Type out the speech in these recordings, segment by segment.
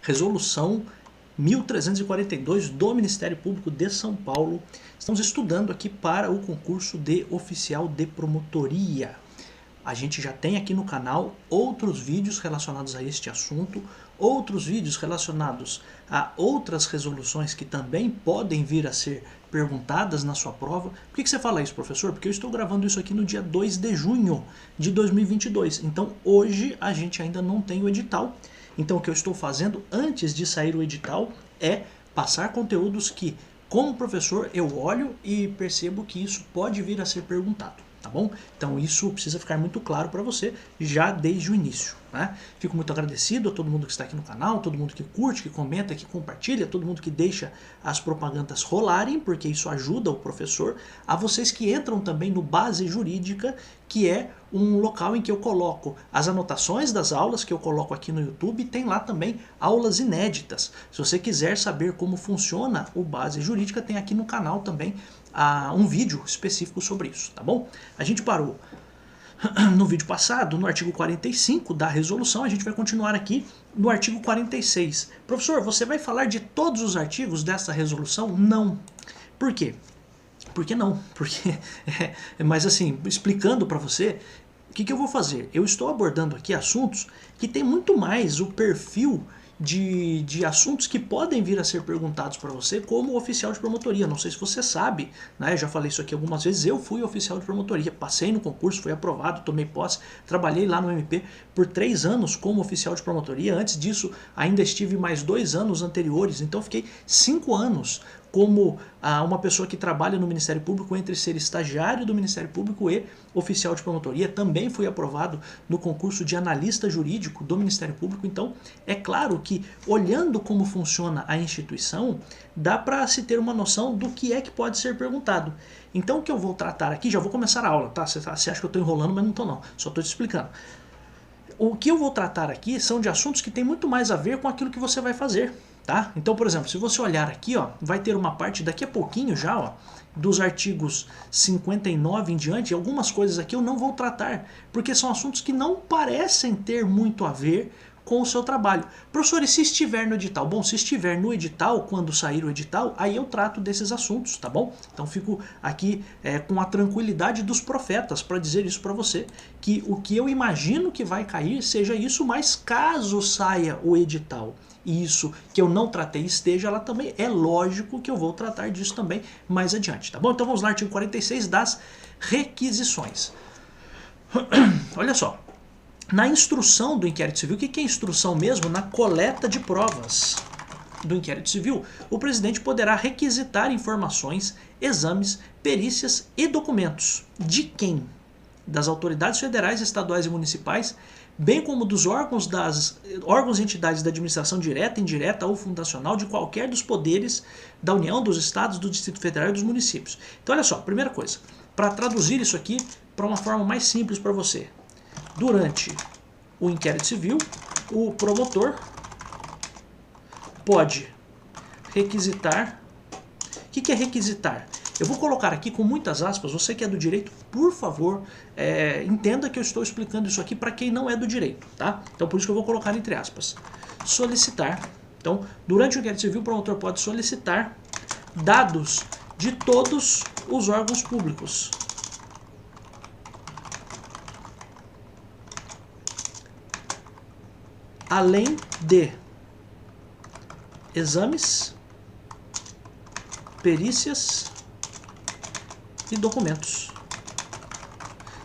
Resolução 1342 do Ministério Público de São Paulo. Estamos estudando aqui para o concurso de oficial de promotoria. A gente já tem aqui no canal outros vídeos relacionados a este assunto, outros vídeos relacionados a outras resoluções que também podem vir a ser perguntadas na sua prova. Por que você fala isso, professor? Porque eu estou gravando isso aqui no dia 2 de junho de 2022. Então hoje a gente ainda não tem o edital. Então o que eu estou fazendo antes de sair o edital é passar conteúdos que, como professor, eu olho e percebo que isso pode vir a ser perguntado. Tá bom? Então isso precisa ficar muito claro para você já desde o início, né? Fico muito agradecido a todo mundo que está aqui no canal, todo mundo que curte, que comenta, que compartilha, todo mundo que deixa as propagandas rolarem, porque isso ajuda o professor. A vocês que entram também no Base Jurídica, que é um local em que eu coloco as anotações das aulas que eu coloco aqui no YouTube, e tem lá também aulas inéditas. Se você quiser saber como funciona o Base Jurídica, tem aqui no canal também um vídeo específico sobre isso, tá bom? A gente parou no vídeo passado no artigo 45 da resolução, a gente vai continuar aqui no artigo 46. Professor, você vai falar de todos os artigos dessa resolução? Não. Por quê? Por que não? Porque, mas assim, explicando para você, o que eu vou fazer? Eu estou abordando aqui assuntos que tem muito mais o perfil de assuntos que podem vir a ser perguntados para você como oficial de promotoria. Não sei se você sabe, né? Eu já falei isso aqui algumas vezes, eu fui oficial de promotoria, passei no concurso, fui aprovado, tomei posse, trabalhei lá no MP por 3 anos como oficial de promotoria. Antes disso, ainda estive mais 2 anos anteriores, então fiquei 5 anos como uma pessoa que trabalha no Ministério Público, entre ser estagiário do Ministério Público e oficial de promotoria. Também fui aprovado no concurso de analista jurídico do Ministério Público. Então, é claro que, olhando como funciona a instituição, dá para se ter uma noção do que é que pode ser perguntado. Então, o que eu vou tratar aqui, já vou começar a aula, tá? Você acha que eu estou enrolando, mas não estou não, só estou te explicando. O que eu vou tratar aqui são de assuntos que tem muito mais a ver com aquilo que você vai fazer. Tá? Então, por exemplo, se você olhar aqui, ó, vai ter uma parte daqui a pouquinho já, ó, dos artigos 59 em diante. Algumas coisas aqui eu não vou tratar, porque são assuntos que não parecem ter muito a ver com o seu trabalho. Professor, e se estiver no edital? Bom, se estiver no edital, quando sair o edital, aí eu trato desses assuntos, tá bom? Então fico aqui com a tranquilidade dos profetas para dizer isso para você, que o que eu imagino que vai cair seja isso, mas caso saia o edital e isso que eu não tratei esteja lá também, é lógico que eu vou tratar disso também mais adiante, tá bom? Então vamos lá, artigo 46 das requisições. Olha só. Na instrução do inquérito civil, o que é instrução mesmo? Na coleta de provas do inquérito civil, o presidente poderá requisitar informações, exames, perícias e documentos. De quem? Das autoridades federais, estaduais e municipais, bem como dos órgãos e entidades da administração direta, indireta ou fundacional de qualquer dos poderes da União, dos estados, do Distrito Federal e dos municípios. Então olha só, primeira coisa, para traduzir isso aqui para uma forma mais simples para você. Durante o inquérito civil, o promotor pode requisitar. O que é requisitar? Eu vou colocar aqui com muitas aspas. Você que é do direito, por favor, entenda que eu estou explicando isso aqui para quem não é do direito, tá? Então por isso que eu vou colocar entre aspas. Solicitar. Então, durante o inquérito civil, o promotor pode solicitar dados de todos os órgãos públicos. Além de exames, perícias e documentos.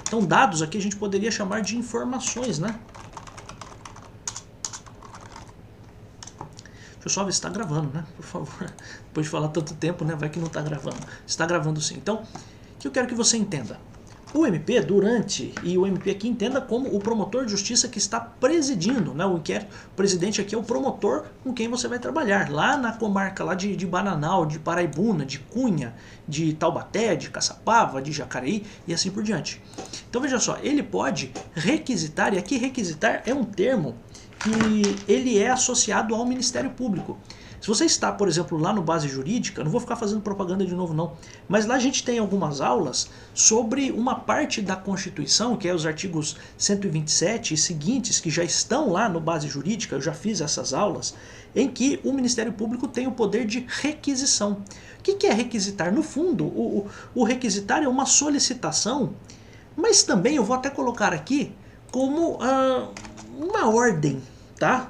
Então, dados aqui a gente poderia chamar de informações, né? Deixa eu só ver se está gravando, né? Por favor. Depois de falar tanto tempo, né? Vai que não está gravando. Está gravando sim. Então, o que eu quero que você entenda? O MP, e o MP aqui entenda como o promotor de justiça que está presidindo, né, o inquérito. O presidente aqui é o promotor com quem você vai trabalhar, lá na comarca lá de Bananal, de Paraibuna, de Cunha, de Taubaté, de Caçapava, de Jacareí e assim por diante. Então veja só, ele pode requisitar, e aqui requisitar é um termo que ele é associado ao Ministério Público. Se você está, por exemplo, lá no Base Jurídica, não vou ficar fazendo propaganda de novo não, mas lá a gente tem algumas aulas sobre uma parte da Constituição, que é os artigos 127 e seguintes, que já estão lá no Base Jurídica, eu já fiz essas aulas, em que o Ministério Público tem o poder de requisição. O que é requisitar? No fundo, o requisitar é uma solicitação, mas também eu vou até colocar aqui como uma ordem, tá?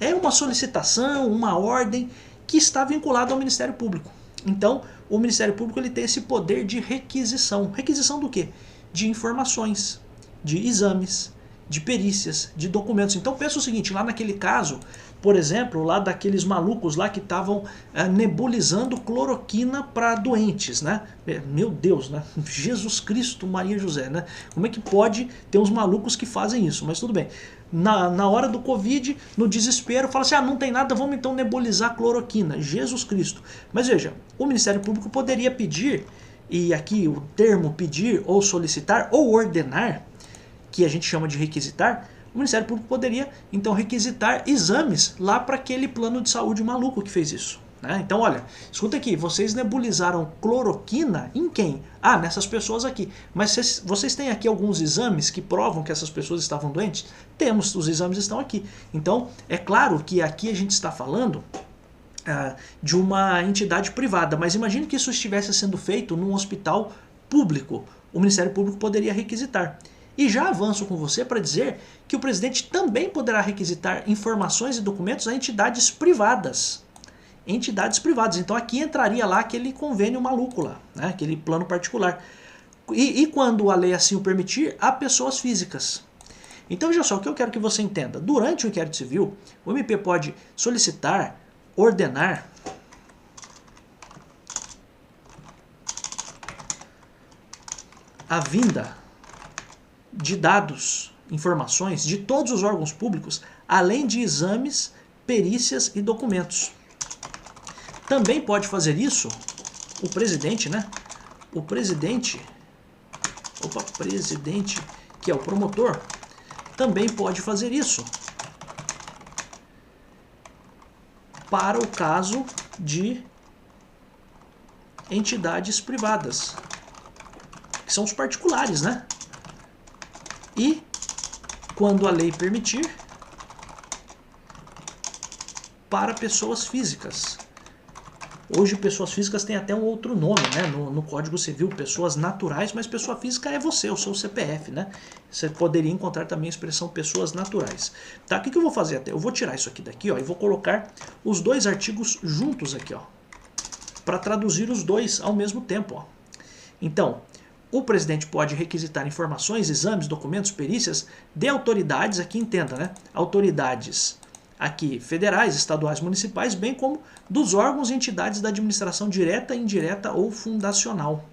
É uma solicitação, uma ordem que está vinculada ao Ministério Público. Então, o Ministério Público ele tem esse poder de requisição. Requisição do quê? De informações, de exames, de perícias, de documentos. Então, pensa o seguinte, lá naquele caso, por exemplo, lá daqueles malucos lá que estavam nebulizando cloroquina para doentes, né? Meu Deus, né? Jesus Cristo, Maria José, né? Como é que pode ter uns malucos que fazem isso? Mas tudo bem. Na hora do Covid, no desespero, fala assim, não tem nada, vamos então nebulizar cloroquina. Jesus Cristo. Mas veja, o Ministério Público poderia pedir, e aqui o termo pedir ou solicitar ou ordenar, que a gente chama de requisitar, o Ministério Público poderia então requisitar exames lá para aquele plano de saúde maluco que fez isso. Né? Então, olha, escuta aqui, vocês nebulizaram cloroquina em quem? Nessas pessoas aqui. Mas vocês têm aqui alguns exames que provam que essas pessoas estavam doentes? Temos, os exames estão aqui. Então, é claro que aqui a gente está falando de uma entidade privada, mas imagine que isso estivesse sendo feito num hospital público. O Ministério Público poderia requisitar. E já avanço com você para dizer que o presidente também poderá requisitar informações e documentos a entidades privadas. Entidades privadas. Então aqui entraria lá aquele convênio maluco lá, né? Aquele plano particular. E quando a lei assim o permitir, a pessoas físicas. Então veja só, o que eu quero que você entenda. Durante o inquérito civil, o MP pode solicitar, ordenar a vinda de dados, informações de todos os órgãos públicos, além de exames, perícias e documentos. Também pode fazer isso o presidente, né? O presidente, que é o promotor, também pode fazer isso para o caso de entidades privadas, que são os particulares, né? E, quando a lei permitir, para pessoas físicas. Hoje, pessoas físicas têm até um outro nome, né? No Código Civil, pessoas naturais, mas pessoa física é você, o seu CPF, né? Você poderia encontrar também a expressão pessoas naturais. Tá? O que eu vou fazer? Eu vou tirar isso aqui daqui, ó, e vou colocar os dois artigos juntos aqui, ó, para traduzir os dois ao mesmo tempo, ó. Então, o presidente pode requisitar informações, exames, documentos, perícias de autoridades, aqui entenda, né? Autoridades aqui federais, estaduais, municipais, bem como dos órgãos e entidades da administração direta, indireta ou fundacional,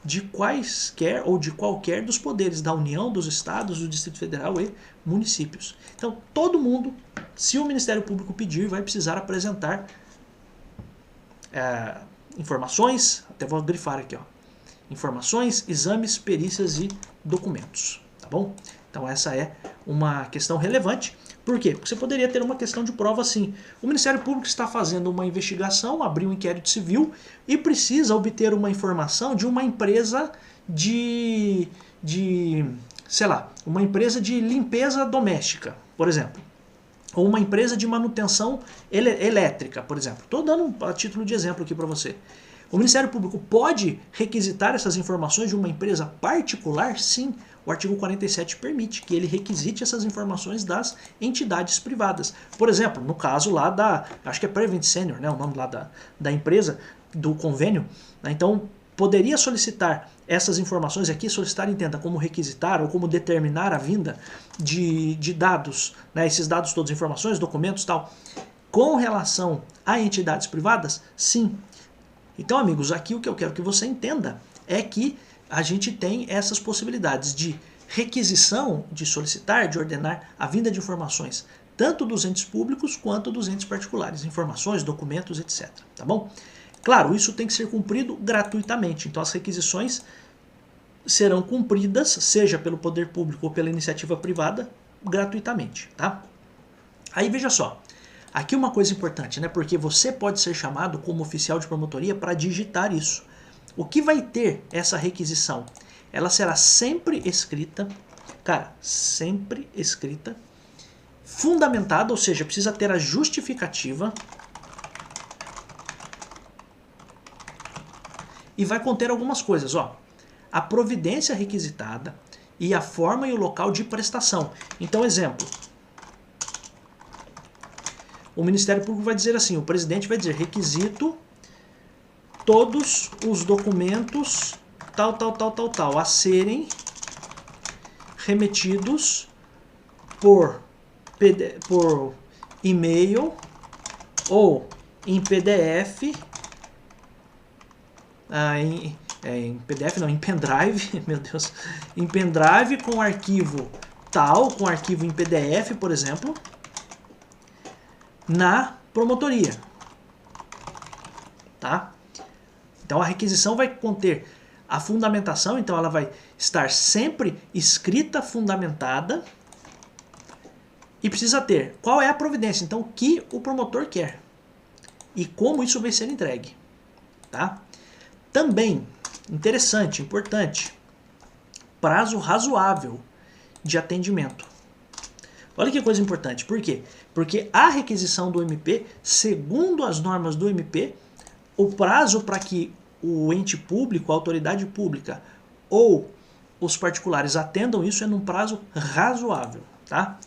de quaisquer ou de qualquer dos poderes da União, dos estados, do Distrito Federal e municípios. Então, todo mundo, se o Ministério Público pedir, vai precisar apresentar informações, até vou grifar aqui, ó, informações, exames, perícias e documentos, tá bom? Então essa é uma questão relevante. Por quê? Porque você poderia ter uma questão de prova assim. O Ministério Público está fazendo uma investigação, abriu um inquérito civil e precisa obter uma informação de uma empresa sei lá, uma empresa de limpeza doméstica, por exemplo. Ou uma empresa de manutenção elétrica, por exemplo. Estou dando a título de exemplo aqui para você. O Ministério Público pode requisitar essas informações de uma empresa particular? Sim. O artigo 47 permite que ele requisite essas informações das entidades privadas. Por exemplo, no caso lá da, acho que é Prevent Senior, né, o nome lá da empresa, do convênio. Né, então, poderia solicitar essas informações aqui, solicitar, entenda, como requisitar ou como determinar a vinda de dados, né, esses dados todos, informações, documentos e tal, com relação a entidades privadas? Sim. Então, amigos, aqui o que eu quero que você entenda é que a gente tem essas possibilidades de requisição, de solicitar, de ordenar a vinda de informações, tanto dos entes públicos quanto dos entes particulares, informações, documentos, etc. Tá bom? Claro, isso tem que ser cumprido gratuitamente, então as requisições serão cumpridas, seja pelo poder público ou pela iniciativa privada, gratuitamente, tá? Aí veja só, aqui uma coisa importante, né? Porque você pode ser chamado como oficial de promotoria para digitar isso. O que vai ter essa requisição? Ela será sempre escrita, cara, sempre escrita, fundamentada, ou seja, precisa ter a justificativa e vai conter algumas coisas, ó. A providência requisitada e a forma e o local de prestação. Então, exemplo, o Ministério Público vai dizer assim, o presidente vai dizer, requisito todos os documentos tal, a serem remetidos por e-mail ou em PDF, em PDF não, em pendrive, meu Deus, em pendrive com arquivo tal, com arquivo em PDF, por exemplo, na promotoria, tá? Então a requisição vai conter a fundamentação, então ela vai estar sempre escrita, fundamentada, e precisa ter qual é a providência, então o que o promotor quer e como isso vai ser entregue, tá? Também, interessante, importante, prazo razoável de atendimento. Olha que coisa importante, por quê? Porque a requisição do MP, segundo as normas do MP, o prazo para que o ente público, a autoridade pública ou os particulares atendam isso é num prazo razoável, tá?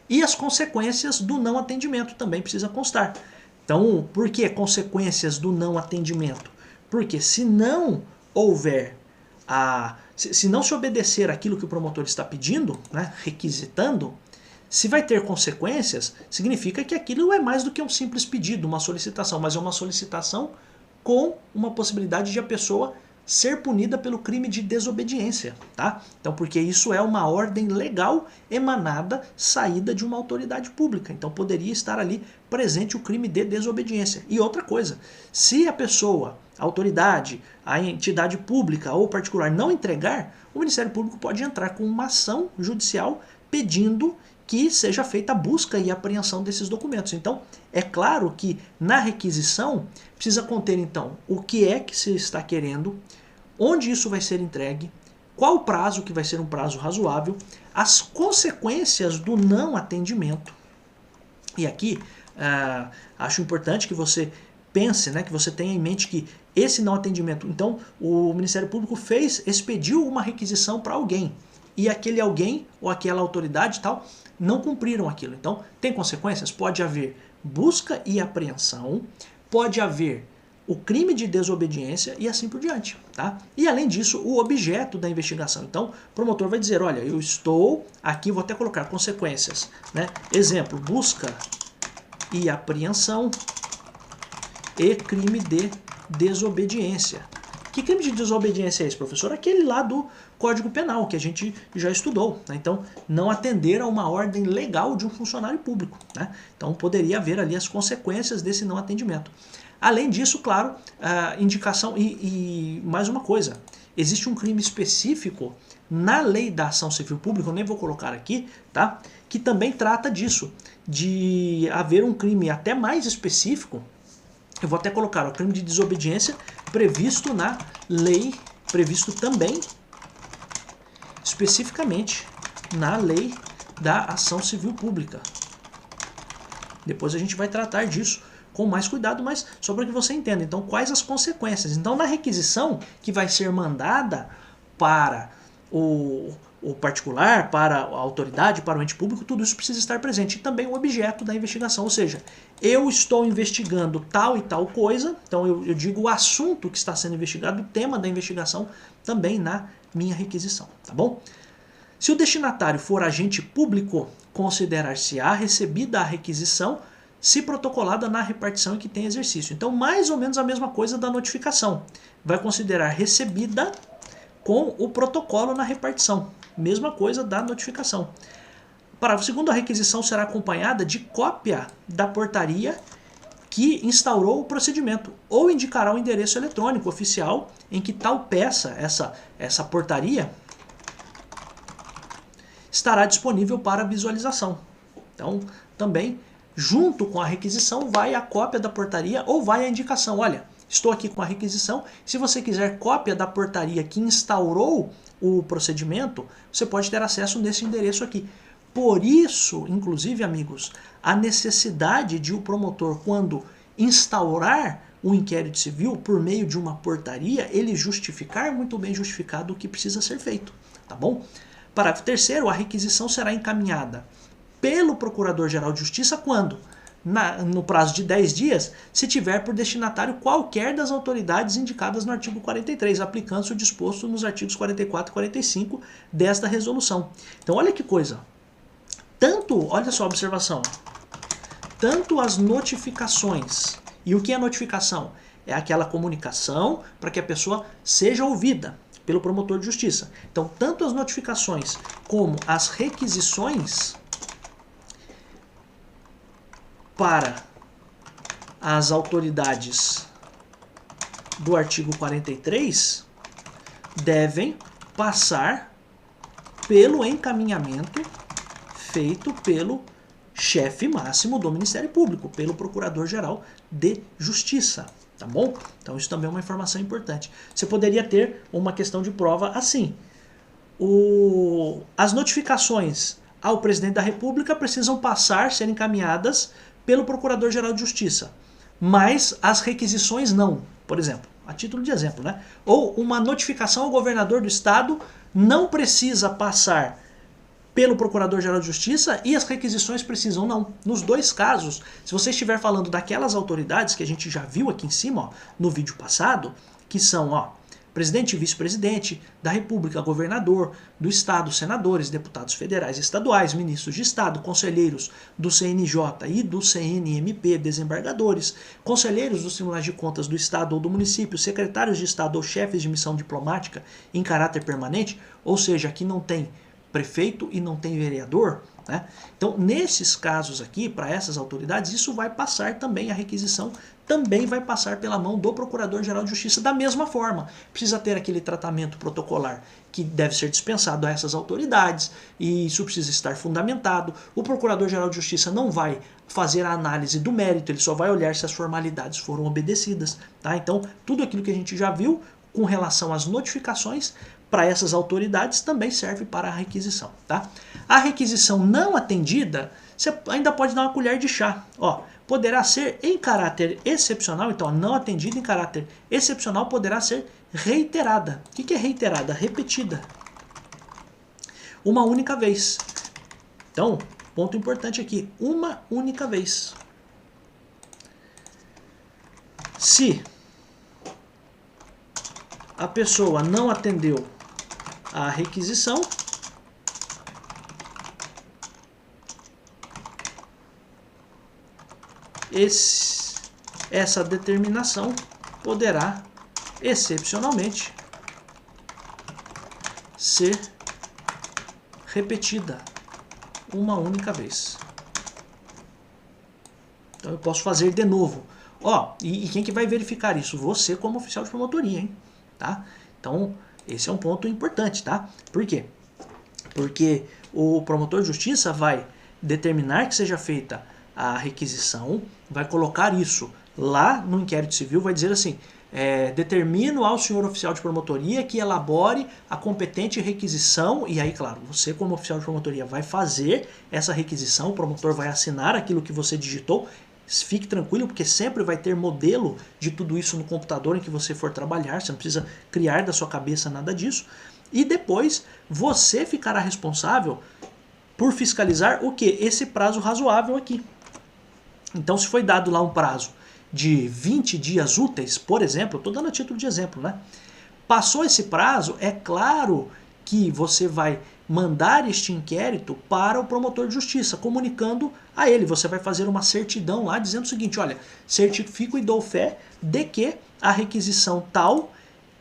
E as consequências do não atendimento também precisa constar. Então, por que consequências do não atendimento? Porque se não houver se não se obedecer aquilo que o promotor está pedindo, né, requisitando, se vai ter consequências, significa que aquilo é mais do que um simples pedido, uma solicitação, mas é uma solicitação com uma possibilidade de a pessoa ser punida pelo crime de desobediência, tá? Então, porque isso é uma ordem legal emanada, saída de uma autoridade pública. Então, poderia estar ali presente o crime de desobediência. E outra coisa, se a pessoa, a autoridade, a entidade pública ou particular não entregar, o Ministério Público pode entrar com uma ação judicial pedindo que seja feita a busca e apreensão desses documentos. Então, é claro que na requisição precisa conter, então, o que é que se está querendo, onde isso vai ser entregue, qual o prazo, que vai ser um prazo razoável, as consequências do não atendimento. E aqui, acho importante que você pense, né, que você tenha em mente que esse não atendimento, então, o Ministério Público expediu uma requisição para alguém, e aquele alguém ou aquela autoridade tal não cumpriram aquilo. Então, tem consequências? Pode haver busca e apreensão, pode haver o crime de desobediência e assim por diante, tá? E além disso, o objeto da investigação. Então, o promotor vai dizer, olha, eu estou aqui, vou até colocar consequências, né? Exemplo, busca e apreensão e crime de desobediência. Que crime de desobediência é esse, professor? Aquele lá do Código Penal, que a gente já estudou, né? Então, não atender a uma ordem legal de um funcionário público, né? Então, poderia haver ali as consequências desse não atendimento. Além disso, claro, indicação e mais uma coisa, existe um crime específico na lei da ação civil pública, eu nem vou colocar aqui, tá? Que também trata disso, de haver um crime até mais específico. Eu vou até colocar o crime de desobediência previsto na lei, previsto também especificamente na lei da ação civil pública. Depois a gente vai tratar disso com mais cuidado, mas só para que você entenda. Então, quais as consequências? Então, na requisição que vai ser mandada para o particular, para a autoridade, para o ente público, tudo isso precisa estar presente. E também o objeto da investigação, ou seja, eu estou investigando tal e tal coisa, então eu digo o assunto que está sendo investigado, o tema da investigação, também na minha requisição, tá bom? Se o destinatário for agente público, considerar-se-á recebida a requisição se protocolada na repartição em que tem exercício. Então, mais ou menos a mesma coisa da notificação. Vai considerar recebida com o protocolo na repartição. Mesma coisa da notificação. Parágrafo 2º, a requisição será acompanhada de cópia da portaria que instaurou o procedimento, ou indicará o endereço eletrônico oficial em que tal peça, essa portaria, estará disponível para visualização. Então, também junto com a requisição vai a cópia da portaria ou vai a indicação. Olha, estou aqui com a requisição, se você quiser cópia da portaria que instaurou o procedimento, você pode ter acesso nesse endereço aqui. Por isso, inclusive, amigos, a necessidade de o promotor, quando instaurar o inquérito civil por meio de uma portaria, ele justificar muito bem justificado o que precisa ser feito, tá bom? Parágrafo 3º, a requisição será encaminhada pelo Procurador-Geral de Justiça quando? No prazo de 10 dias, se tiver por destinatário qualquer das autoridades indicadas no artigo 43, aplicando-se o disposto nos artigos 44 e 45 desta resolução. Então, olha que coisa. Olha só a observação, tanto as notificações, e o que é notificação? É aquela comunicação para que a pessoa seja ouvida pelo promotor de justiça. Então, tanto as notificações como as requisições para as autoridades do artigo 43 devem passar pelo encaminhamento feito pelo chefe máximo do Ministério Público, pelo Procurador-Geral de Justiça, tá bom? Então isso também é uma informação importante. Você poderia ter uma questão de prova assim. As notificações ao Presidente da República precisam ser encaminhadas pelo Procurador-Geral de Justiça, mas as requisições não, por exemplo, a título de exemplo, né? Ou uma notificação ao governador do estado não precisa passar pelo Procurador-Geral de Justiça e as requisições precisam não. Nos dois casos, se você estiver falando daquelas autoridades que a gente já viu aqui em cima, ó, no vídeo passado, que são presidente e vice-presidente da República, governador do estado, senadores, deputados federais e estaduais, ministros de estado, conselheiros do CNJ e do CNMP, desembargadores, conselheiros dos tribunais de contas do estado ou do município, secretários de estado ou chefes de missão diplomática em caráter permanente, ou seja, aqui não tem prefeito e não tem vereador, né? Então, nesses casos aqui, para essas autoridades, isso vai passar também, a requisição também vai passar pela mão do Procurador-Geral de Justiça da mesma forma. Precisa ter aquele tratamento protocolar que deve ser dispensado a essas autoridades, e isso precisa estar fundamentado. O Procurador-Geral de Justiça não vai fazer a análise do mérito, ele só vai olhar se as formalidades foram obedecidas, tá? Então, tudo aquilo que a gente já viu com relação às notificações para essas autoridades também serve para a requisição, tá? A requisição não atendida, você ainda pode dar uma colher de chá, ó. Poderá ser em caráter excepcional, então não atendida em caráter excepcional poderá ser reiterada. O que é reiterada? Repetida. Uma única vez. Então, ponto importante aqui, uma única vez. Se a pessoa não atendeu a requisição, essa determinação poderá excepcionalmente ser repetida uma única vez. Então eu posso fazer de novo. Ó, e quem que vai verificar isso? Você como oficial de promotoria, hein? Tá? Então, esse é um ponto importante, tá? Por quê? Porque o promotor de justiça vai determinar que seja feita a requisição, vai colocar isso lá no inquérito civil, vai dizer assim, determino ao senhor oficial de promotoria que elabore a competente requisição, e aí, claro, você como oficial de promotoria vai fazer essa requisição, o promotor vai assinar aquilo que você digitou. Fique tranquilo, porque sempre vai ter modelo de tudo isso no computador em que você for trabalhar, você não precisa criar da sua cabeça nada disso. E depois você ficará responsável por fiscalizar o que? Esse prazo razoável aqui. Então, se foi dado lá um prazo de 20 dias úteis, por exemplo, estou dando a título de exemplo, né? Passou esse prazo, é claro que você vai mandar este inquérito para o promotor de justiça, comunicando a ele. Você vai fazer uma certidão lá dizendo o seguinte, olha, certifico e dou fé de que a requisição tal,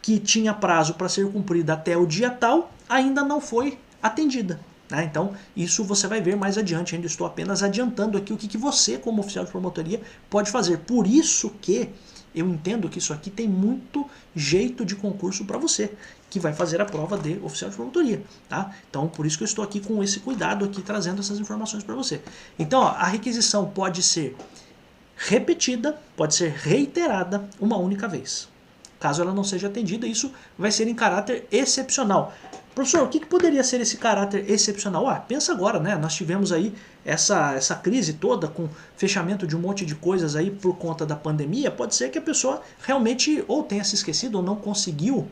que tinha prazo para ser cumprida até o dia tal, ainda não foi atendida. Né? Então, isso você vai ver mais adiante, ainda estou apenas adiantando aqui o que você, como oficial de promotoria, pode fazer. Por isso que eu entendo que isso aqui tem muito jeito de concurso para você, que vai fazer a prova de oficial de promotoria, tá? Então, por isso que eu estou aqui com esse cuidado aqui, trazendo essas informações para você. Então, ó, a requisição pode ser repetida, pode ser reiterada uma única vez. Caso ela não seja atendida, isso vai ser em caráter excepcional. Professor, o que poderia ser esse caráter excepcional? Pensa agora, né? Nós tivemos aí essa crise toda com fechamento de um monte de coisas aí por conta da pandemia. Pode ser que a pessoa realmente ou tenha se esquecido ou não conseguiu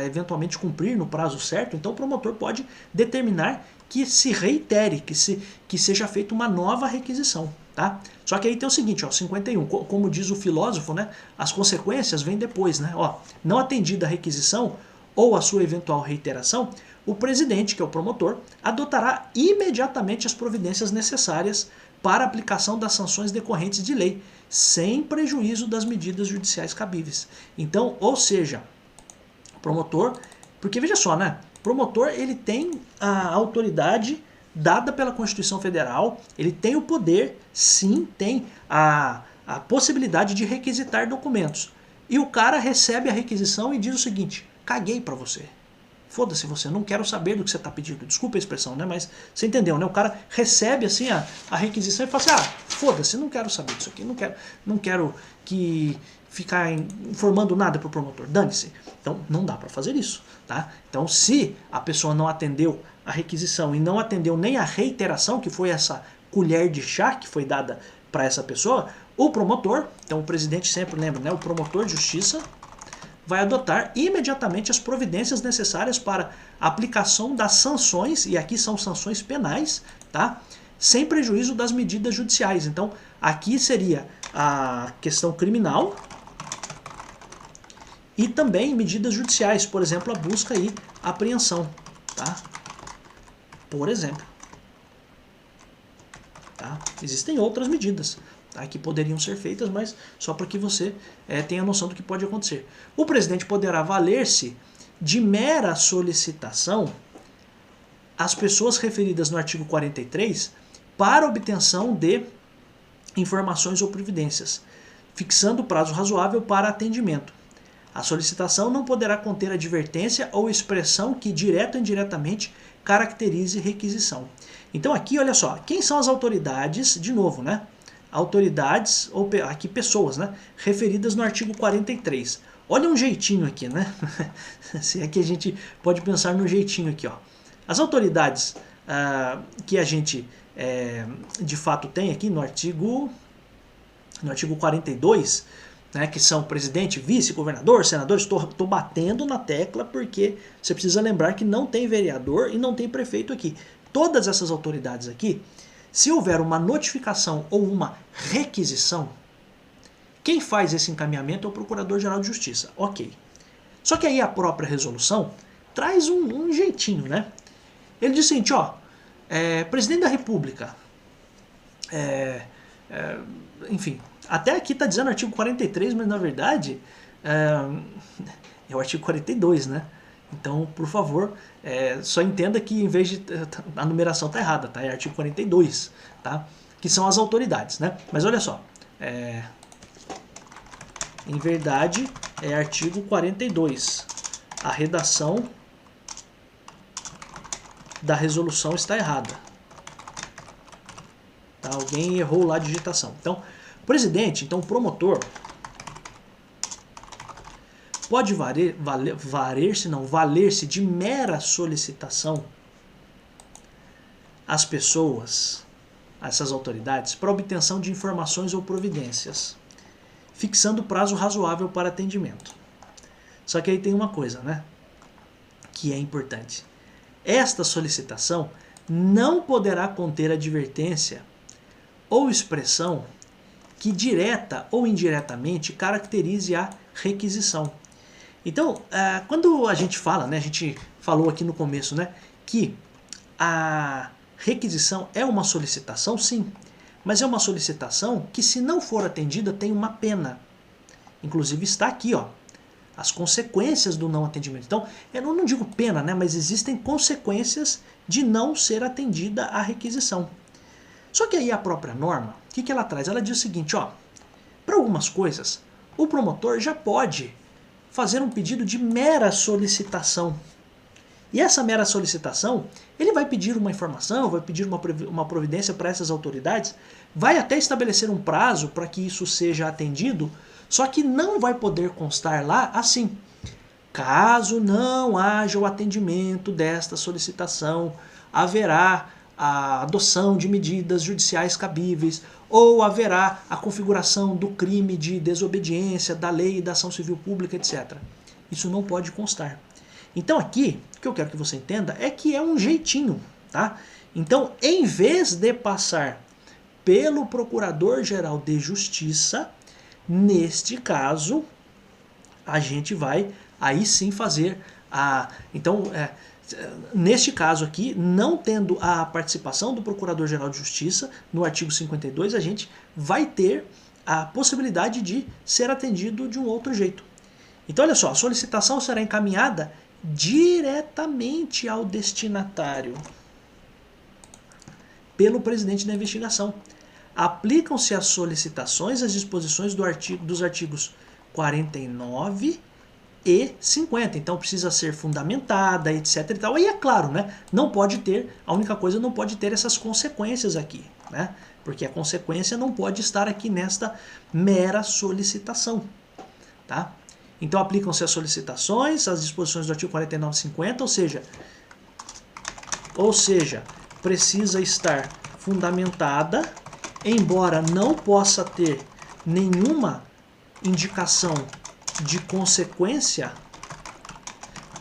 eventualmente cumprir no prazo certo. Então o promotor pode determinar que se reitere, que seja feita uma nova requisição. Tá? Só que aí tem o seguinte, ó, 51, como diz o filósofo, né, as consequências vêm depois, né? Ó, não atendida a requisição ou a sua eventual reiteração, o presidente, que é o promotor, adotará imediatamente as providências necessárias para a aplicação das sanções decorrentes de lei, sem prejuízo das medidas judiciais cabíveis. Então, ou seja, o promotor, porque veja só, né, o promotor ele tem a autoridade dada pela Constituição Federal, ele tem o poder, sim, tem a possibilidade de requisitar documentos. E o cara recebe a requisição e diz o seguinte, caguei pra você. Foda-se você, não quero saber do que você está pedindo. Desculpa a expressão, né? Mas você entendeu, né? O cara recebe assim a requisição e fala assim, foda-se, não quero saber disso aqui, não quero que ficar informando nada pro promotor, dane-se. Então não dá para fazer isso, tá? Então se a pessoa não atendeu a requisição e não atendeu nem a reiteração, que foi essa colher de chá que foi dada para essa pessoa, o promotor, então o presidente sempre lembra, né? O promotor de justiça vai adotar imediatamente as providências necessárias para a aplicação das sanções, e aqui são sanções penais, tá? Sem prejuízo das medidas judiciais. Então, aqui seria a questão criminal e também medidas judiciais, por exemplo, a busca e apreensão, tá? Por exemplo. Tá? Existem outras medidas, tá, que poderiam ser feitas, mas só para que você tenha noção do que pode acontecer. O presidente poderá valer-se de mera solicitação às pessoas referidas no artigo 43 para obtenção de informações ou providências, fixando prazo razoável para atendimento. A solicitação não poderá conter advertência ou expressão que, direta ou indiretamente, caracterize requisição. Então aqui, olha só, quem são as autoridades, de novo, né? Autoridades, ou aqui pessoas, né? Referidas no artigo 43. Olha um jeitinho aqui, né? Se é que a gente pode pensar no jeitinho aqui, ó. As autoridades que a gente, de fato, tem aqui no artigo 42, né, que são presidente, vice, governador, senador, estou batendo na tecla porque você precisa lembrar que não tem vereador e não tem prefeito aqui. Todas essas autoridades aqui, se houver uma notificação ou uma requisição, quem faz esse encaminhamento é o Procurador-Geral de Justiça. Ok. Só que aí a própria resolução traz um jeitinho, né? Ele diz o seguinte, ó, presidente da República, enfim, até aqui está dizendo artigo 43, mas na verdade é o artigo 42, né? Então, por favor, só entenda que em vez de a numeração está errada, tá? É artigo 42, tá? Que são as autoridades, né? Mas olha só, em verdade é artigo 42. A redação da resolução está errada. Tá? Alguém errou lá a digitação. Então, o presidente, então o promotor, pode valer-se de mera solicitação às pessoas, a essas autoridades, para obtenção de informações ou providências, fixando prazo razoável para atendimento. Só que aí tem uma coisa, né, que é importante. Esta solicitação não poderá conter advertência ou expressão que direta ou indiretamente caracterize a requisição. Então, quando a gente fala, né, a gente falou aqui no começo, né, que a requisição é uma solicitação, sim, mas é uma solicitação que, se não for atendida, tem uma pena. Inclusive está aqui, ó, as consequências do não atendimento. Então, eu não digo pena, né, mas existem consequências de não ser atendida a requisição. Só que aí a própria norma, o que ela traz? Ela diz o seguinte, ó, para algumas coisas, o promotor já pode fazer um pedido de mera solicitação. E essa mera solicitação, ele vai pedir uma informação, vai pedir uma providência para essas autoridades, vai até estabelecer um prazo para que isso seja atendido, só que não vai poder constar lá assim: caso não haja o atendimento desta solicitação, haverá a adoção de medidas judiciais cabíveis, ou haverá a configuração do crime de desobediência da lei e da ação civil pública, etc. Isso não pode constar. Então aqui, o que eu quero que você entenda é que é um jeitinho, tá? Então, em vez de passar pelo Procurador-Geral de Justiça, neste caso, a gente vai aí sim fazer a... Então, neste caso aqui, não tendo a participação do Procurador-Geral de Justiça, no artigo 52, a gente vai ter a possibilidade de ser atendido de um outro jeito. Então, olha só, a solicitação será encaminhada diretamente ao destinatário pelo presidente da investigação. Aplicam-se às solicitações as disposições dos artigos 49 e 50. Então precisa ser fundamentada, etc. E tal. E é claro, né? Não pode ter, a única coisa, não pode ter essas consequências aqui, né? Porque a consequência não pode estar aqui nesta mera solicitação, tá? Então aplicam-se as solicitações, as disposições do artigo 49 e 50, ou seja, precisa estar fundamentada, embora não possa ter nenhuma indicação de consequência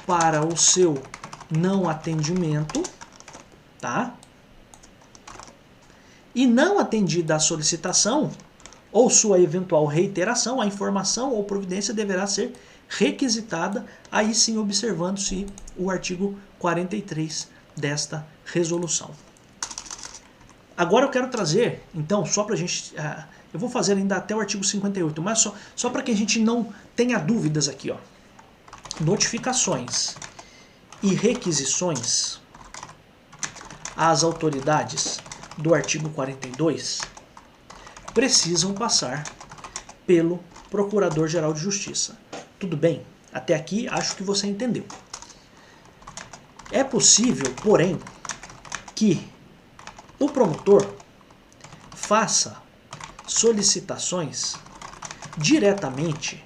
para o seu não atendimento, tá? E não atendida a solicitação ou sua eventual reiteração, a informação ou providência deverá ser requisitada, aí sim observando-se o artigo 43 desta resolução. Agora eu quero trazer, então, só para a gente... eu vou fazer ainda até o artigo 58, mas só para que a gente não tenha dúvidas aqui, ó. Notificações e requisições às autoridades do artigo 42 precisam passar pelo Procurador-Geral de Justiça. Tudo bem? Até aqui acho que você entendeu. É possível, porém, que o promotor faça solicitações diretamente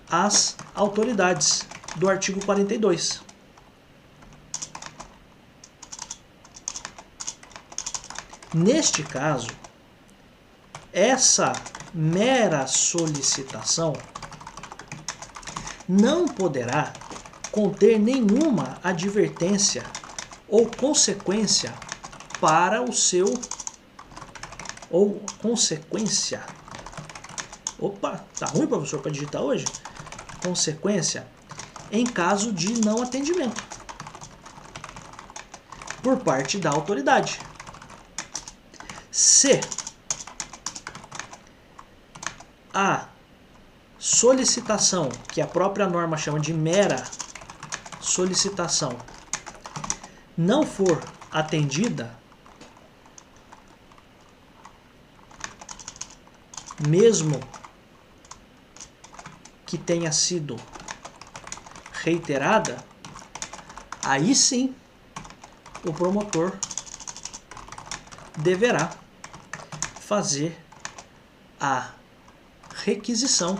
às autoridades do artigo 42. Neste caso, essa mera solicitação não poderá conter nenhuma advertência ou consequência para o seu... ou consequência... Opa, tá ruim, professor, para digitar hoje? Consequência em caso de não atendimento por parte da autoridade. Se a solicitação, que a própria norma chama de mera solicitação, não for atendida, mesmo que tenha sido reiterada, aí sim o promotor deverá fazer a requisição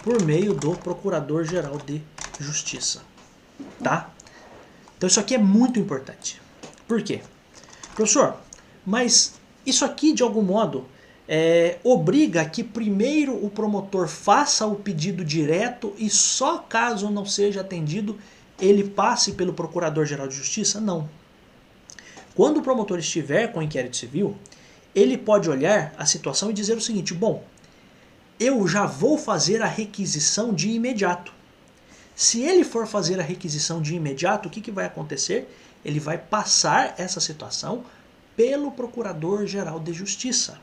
por meio do Procurador-Geral de Justiça, tá? Então isso aqui é muito importante. Por quê? Professor, mas isso aqui de algum modo obriga que primeiro o promotor faça o pedido direto e só caso não seja atendido ele passe pelo Procurador-Geral de Justiça? Não. Quando o promotor estiver com o inquérito civil, ele pode olhar a situação e dizer o seguinte: bom, eu já vou fazer a requisição de imediato. Se ele for fazer a requisição de imediato, o que vai acontecer? Ele vai passar essa situação pelo Procurador-Geral de Justiça.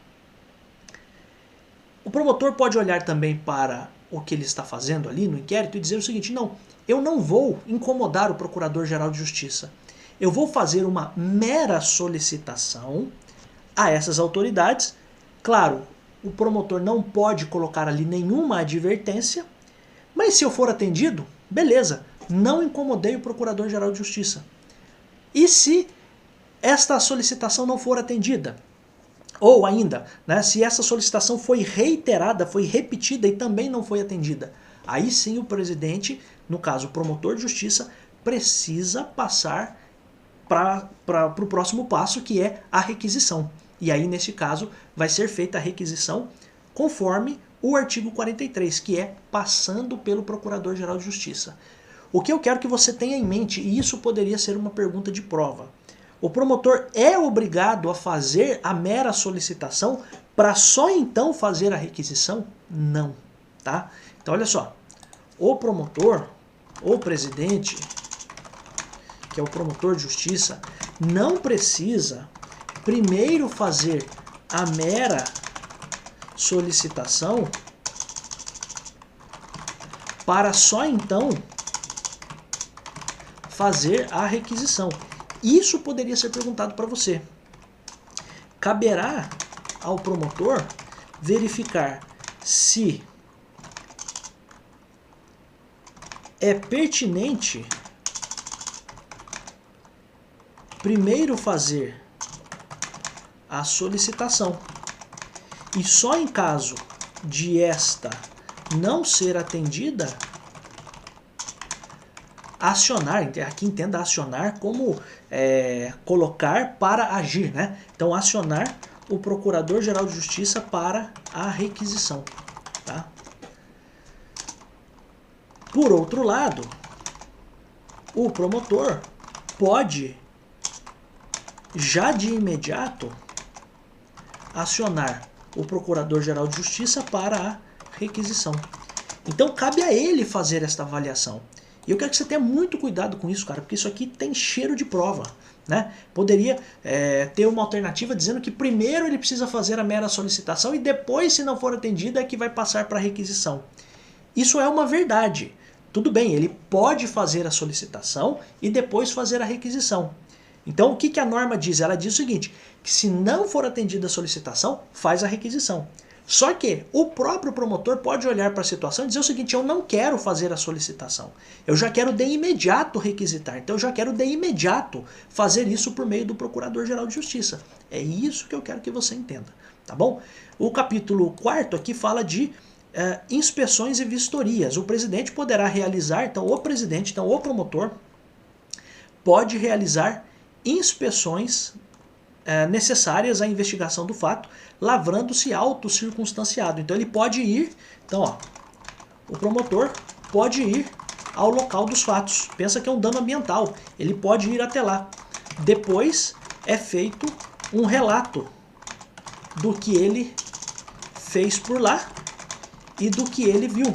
O promotor pode olhar também para o que ele está fazendo ali no inquérito e dizer o seguinte: não, eu não vou incomodar o Procurador-Geral de Justiça. Eu vou fazer uma mera solicitação a essas autoridades. Claro, o promotor não pode colocar ali nenhuma advertência, mas se eu for atendido, beleza, não incomodei o Procurador-Geral de Justiça. E se esta solicitação não for atendida? Ou ainda, né, se essa solicitação foi reiterada, foi repetida e também não foi atendida, aí sim o presidente, no caso o promotor de justiça, precisa passar para o próximo passo, que é a requisição. E aí, nesse caso, vai ser feita a requisição conforme o artigo 43, que é passando pelo Procurador-Geral de Justiça. O que eu quero que você tenha em mente, e isso poderia ser uma pergunta de prova, o promotor é obrigado a fazer a mera solicitação para só então fazer a requisição? Não, tá? Então olha só, o promotor, o presidente, que é o promotor de justiça, não precisa primeiro fazer a mera solicitação para só então fazer a requisição. Isso poderia ser perguntado para você. Caberá ao promotor verificar se é pertinente primeiro fazer a solicitação e só em caso de esta não ser atendida, acionar, aqui entenda acionar como colocar para agir, né? Então acionar o Procurador-Geral de Justiça para a requisição, tá? Por outro lado, o promotor pode já de imediato acionar o Procurador-Geral de Justiça para a requisição. Então cabe a ele fazer esta avaliação. E eu quero que você tenha muito cuidado com isso, cara, porque isso aqui tem cheiro de prova, né? Poderia ter uma alternativa dizendo que primeiro ele precisa fazer a mera solicitação e depois, se não for atendida, é que vai passar para a requisição. Isso é uma verdade. Tudo bem, ele pode fazer a solicitação e depois fazer a requisição. Então, o que a norma diz? Ela diz o seguinte, que se não for atendida a solicitação, faz a requisição. Só que o próprio promotor pode olhar para a situação e dizer o seguinte, eu não quero fazer a solicitação, eu já quero de imediato requisitar, então eu já quero de imediato fazer isso por meio do Procurador-Geral de Justiça. É isso que eu quero que você entenda, tá bom? O capítulo 4º aqui fala de inspeções e vistorias. O presidente poderá realizar, então o promotor pode realizar inspeções necessárias à investigação do fato, lavrando-se auto circunstanciado. Então ele pode ir, então ó, o promotor pode ir ao local dos fatos. Pensa que é um dano ambiental, ele pode ir até lá. Depois é feito um relato do que ele fez por lá e do que ele viu.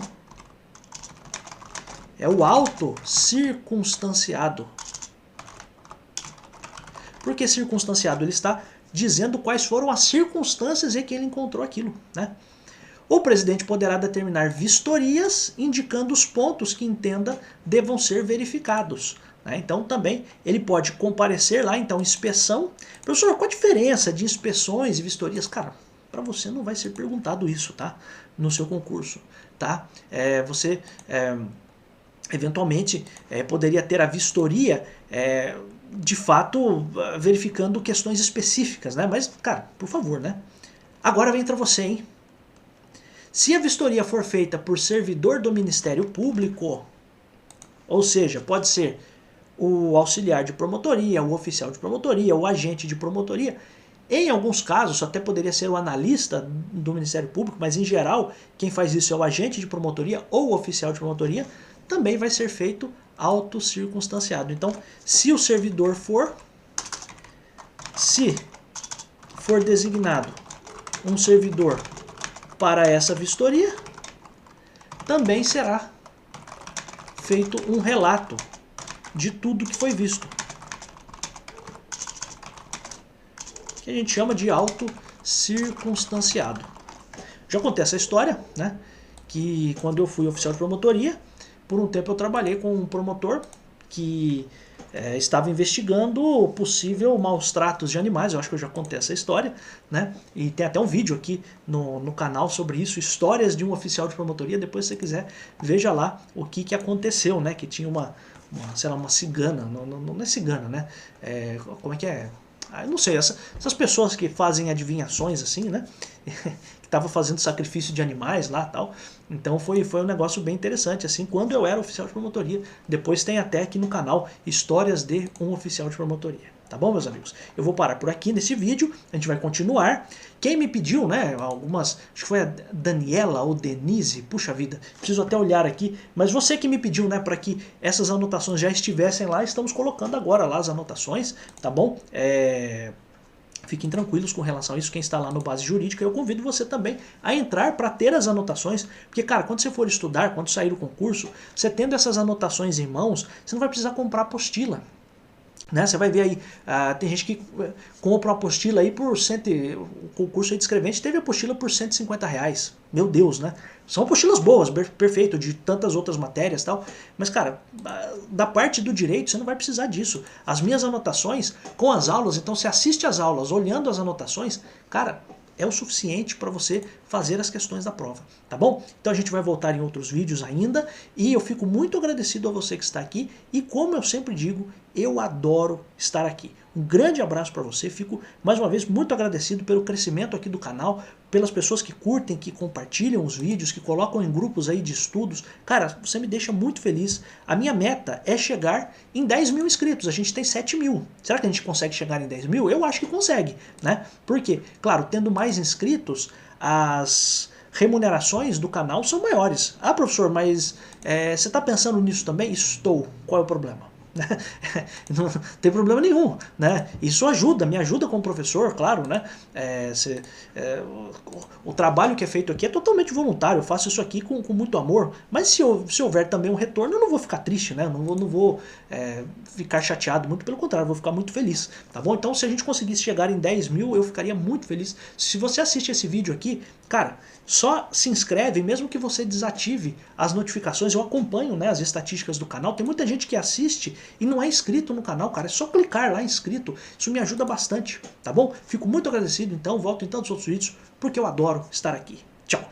É o auto circunstanciado. Por que circunstanciado? Ele está dizendo quais foram as circunstâncias em que ele encontrou aquilo, né? O presidente poderá determinar vistorias, indicando os pontos que entenda devam ser verificados, né? Então também ele pode comparecer lá, então inspeção. Professor, qual a diferença de inspeções e vistorias? Cara, para você não vai ser perguntado isso, tá? No seu concurso, tá? Você eventualmente poderia ter a vistoria de fato verificando questões específicas, né? Mas, cara, por favor, né? Agora vem para você, hein? Se a vistoria for feita por servidor do Ministério Público, ou seja, pode ser o auxiliar de promotoria, o oficial de promotoria, o agente de promotoria, em alguns casos até poderia ser o analista do Ministério Público, mas em geral quem faz isso é o agente de promotoria ou o oficial de promotoria, também vai ser feito auto circunstanciado. Então, se o servidor for designado um servidor para essa vistoria, também será feito um relato de tudo que foi visto, que a gente chama de auto circunstanciado. Já contei essa história, né? Que quando eu fui oficial de promotoria, por um tempo eu trabalhei com um promotor que estava investigando possível maus tratos de animais. Eu acho que eu já contei essa história, né? E tem até um vídeo aqui no canal sobre isso, histórias de um oficial de promotoria. Depois, se você quiser, veja lá o que aconteceu, né? Que tinha sei lá, uma cigana, não é cigana, né? Como é que é? Eu não sei, essas pessoas que fazem adivinhações assim, né? Que estavam fazendo sacrifício de animais lá e tal. Então foi um negócio bem interessante, assim, quando eu era oficial de promotoria. Depois tem até aqui no canal histórias de um oficial de promotoria. Tá bom, meus amigos? Eu vou parar por aqui nesse vídeo, a gente vai continuar. Quem me pediu, né, acho que foi a Daniela ou Denise, puxa vida, preciso até olhar aqui, mas você que me pediu, né, para que essas anotações já estivessem lá, estamos colocando agora lá as anotações, tá bom? Fiquem tranquilos com relação a isso, quem está lá no Base Jurídica, eu convido você também a entrar para ter as anotações, porque, cara, quando você for estudar, quando sair do concurso, você tendo essas anotações em mãos, você não vai precisar comprar apostila. Né? Você vai ver aí, tem gente que compra uma apostila aí por o concurso aí de escrevente teve apostila por R$ 150. Meu Deus, né? São apostilas boas, perfeito, de tantas outras matérias e tal. Mas, cara, da parte do direito você não vai precisar disso. As minhas anotações com as aulas, então você assiste as aulas olhando as anotações, cara, é o suficiente para você fazer as questões da prova, tá bom? Então a gente vai voltar em outros vídeos ainda e eu fico muito agradecido a você que está aqui e, como eu sempre digo, eu adoro estar aqui. Um grande abraço para você, fico mais uma vez muito agradecido pelo crescimento aqui do canal, pelas pessoas que curtem, que compartilham os vídeos, que colocam em grupos aí de estudos. Cara, você me deixa muito feliz. A minha meta é chegar em 10 mil inscritos, a gente tem 7 mil. Será que a gente consegue chegar em 10 mil? Eu acho que consegue, né? Por quê? Claro, tendo mais inscritos, as remunerações do canal são maiores. Ah, professor, mas você está pensando nisso também? Estou. Qual é o problema? Não tem problema nenhum, né? Isso ajuda, me ajuda como professor, claro, né? O trabalho que é feito aqui é totalmente voluntário, eu faço isso aqui com muito amor, mas se houver também um retorno, eu não vou ficar triste, né? Não vou ficar chateado, muito pelo contrário, eu vou ficar muito feliz, tá bom? Então, se a gente conseguisse chegar em 10 mil, eu ficaria muito feliz. Se você assiste esse vídeo aqui, cara, só se inscreve, mesmo que você desative as notificações. Eu acompanho, né, as estatísticas do canal. Tem muita gente que assiste e não é inscrito no canal, cara. É só clicar lá, inscrito. Isso me ajuda bastante, tá bom? Fico muito agradecido, então. Volto em tantos outros vídeos, porque eu adoro estar aqui. Tchau!